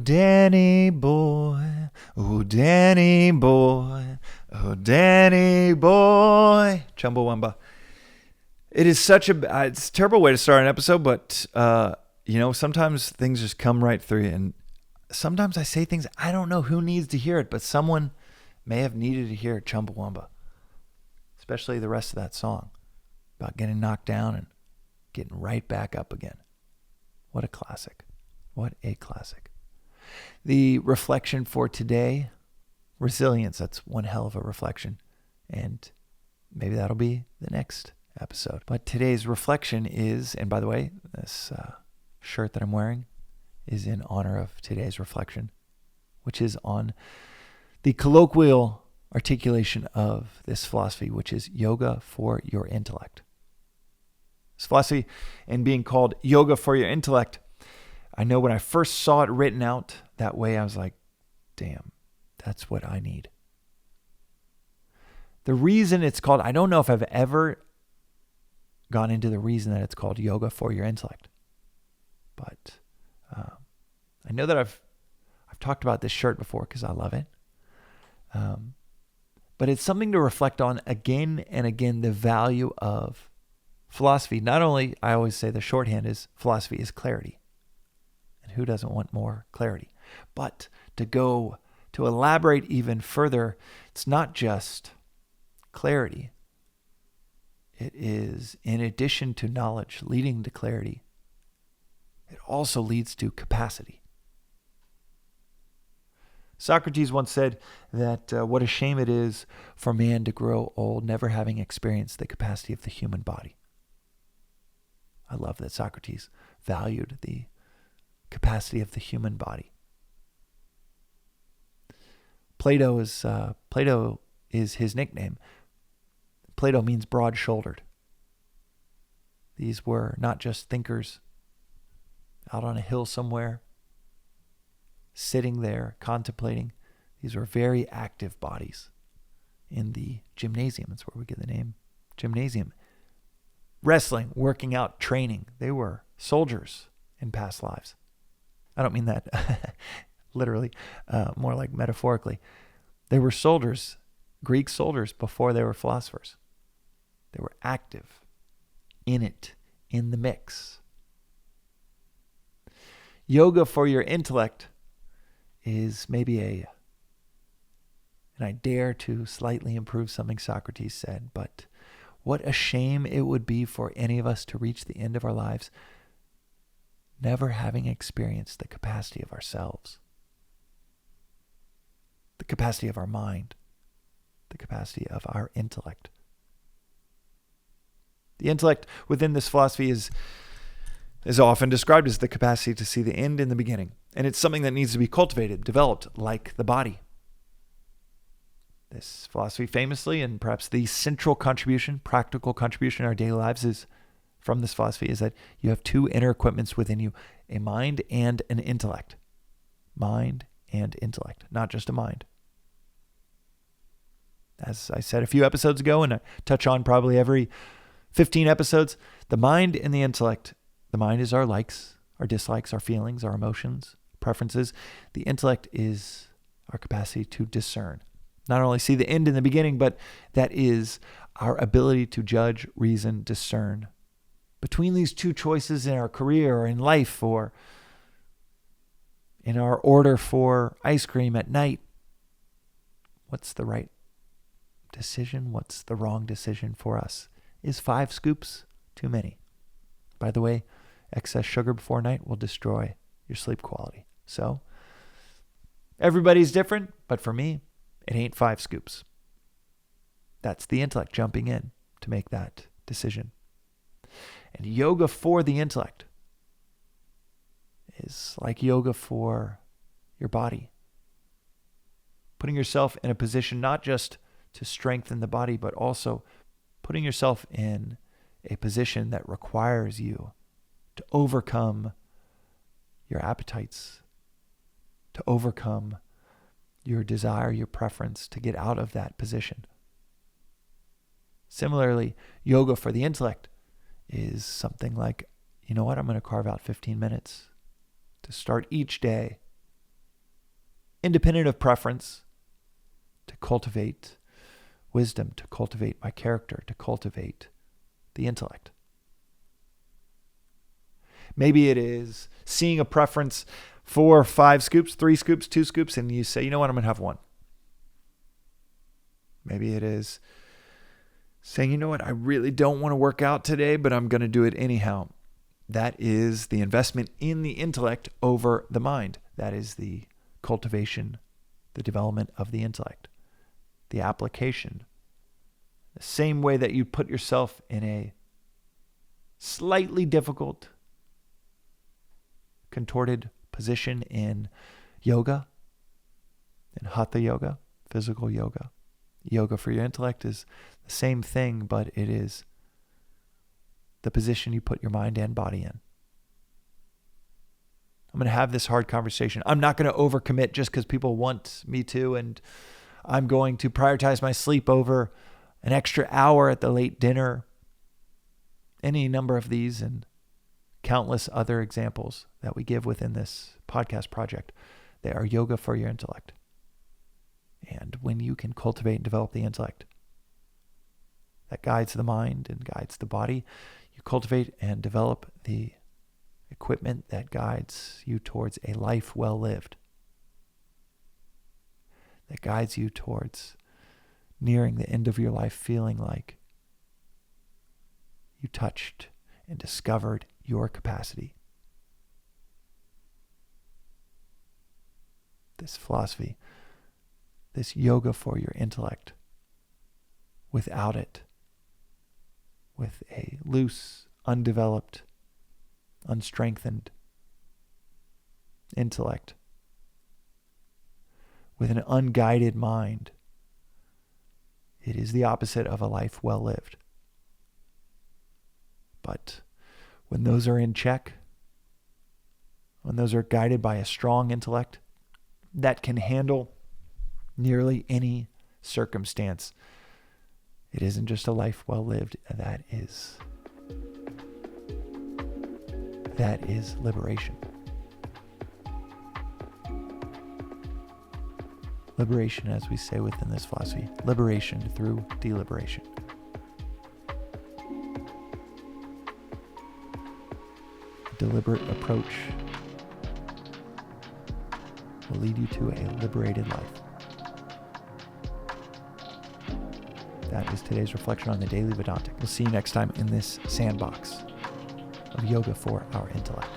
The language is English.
Danny boy, oh, Danny boy, oh, Danny boy. Chumbawamba. It is such it's a terrible way to start an episode, but, sometimes things just come right through you. And sometimes I say things, I don't know who needs to hear it, but someone may have needed to hear Chumbawamba. Especially the rest of that song about getting knocked down and getting right back up again. What a classic. What a classic. The reflection for today, resilience. That's one hell of a reflection. And maybe that'll be the next episode. But today's reflection is, and by the way, this shirt that I'm wearing is in honor of today's reflection, which is on the colloquial articulation of this philosophy, which is yoga for your intellect. This philosophy and being called yoga for your intellect, I know when I first saw it written out that way, I was like, damn, that's what I need. The reason it's called, I don't know if I've ever gone into the reason that it's called yoga for your intellect, but I know that I've talked about this shirt before because I love it. But it's something to reflect on again and again, the value of philosophy. Not only, I always say the shorthand is philosophy is clarity. And who doesn't want more clarity? But to elaborate even further, it's not just clarity. It is, in addition to knowledge leading to clarity, it also leads to capacity. Socrates once said that what a shame it is for man to grow old, never having experienced the capacity of the human body. I love that Socrates valued the capacity of the human body. Plato is his nickname. Plato means broad-shouldered. These were not just thinkers out on a hill somewhere, sitting there, contemplating. These were very active bodies in the gymnasium. That's where we get the name gymnasium. Wrestling, working out, training. They were soldiers in past lives. I don't mean that literally, more like metaphorically. They were soldiers, Greek soldiers, before they were philosophers. They were active, in it, in the mix. Yoga for your intellect is maybe and I dare to slightly improve something Socrates said, but what a shame it would be for any of us to reach the end of our lives never having experienced the capacity of ourselves, the capacity of our mind, the capacity of our intellect. The intellect within this philosophy is often described as the capacity to see the end in the beginning. And it's something that needs to be cultivated, developed like the body. This philosophy famously, and perhaps the central contribution, practical contribution in our daily lives is from this philosophy, is that you have two inner equipments within you, a mind and an intellect. Mind and intellect, not just a mind. As I said a few episodes ago, and I touch on probably every 15 episodes, the mind and the intellect. The mind is our likes, our dislikes, our feelings, our emotions, preferences. The intellect is our capacity to discern. Not only see the end in the beginning, but that is our ability to judge, reason, discern. Between these two choices in our career or in life or in our order for ice cream at night, what's the right decision? What's the wrong decision for us? Is 5 scoops too many? By the way, excess sugar before night will destroy your sleep quality. So, everybody's different, but for me, it ain't 5 scoops. That's the intellect jumping in to make that decision. And yoga for the intellect is like yoga for your body. Putting yourself in a position not just to strengthen the body, but also putting yourself in a position that requires you to overcome your appetites, to overcome your desire, your preference to get out of that position. Similarly, yoga for the intellect is something like, you know what, I'm going to carve out 15 minutes to start each day independent of preference, to cultivate wisdom, to cultivate my character, to cultivate the intellect. Maybe it is seeing a preference 4 or 5 scoops, 3 scoops, 2 scoops, and you say, you know what, I'm going to have 1. Maybe it is saying, you know what, I really don't want to work out today, but I'm going to do it anyhow. That is the investment in the intellect over the mind. That is the cultivation, the development of the intellect, the application. The same way that you put yourself in a slightly difficult, contorted position in yoga, in hatha yoga, physical yoga. Yoga for your intellect is the same thing, but it is the position you put your mind and body in. I'm going to have this hard conversation. I'm not going to overcommit just because people want me to, and I'm going to prioritize my sleep over an extra hour at the late dinner. Any number of these and countless other examples that we give within this podcast project. They are yoga for your intellect. And when you can cultivate and develop the intellect that guides the mind and guides the body, you cultivate and develop the equipment that guides you towards a life well lived, that guides you towards nearing the end of your life feeling like you touched and discovered your capacity. This philosophy, this yoga for your intellect, without it, with a loose, undeveloped, unstrengthened intellect, with an unguided mind, it is the opposite of a life well lived. But when those are in check, when those are guided by a strong intellect that can handle nearly any circumstance, it isn't just a life well lived. That is liberation. Liberation, as we say within this philosophy, liberation through deliberation. A deliberate approach will lead you to a liberated life. That is today's reflection on the Daily Vedantic. We'll see you next time in this sandbox of yoga for our intellect.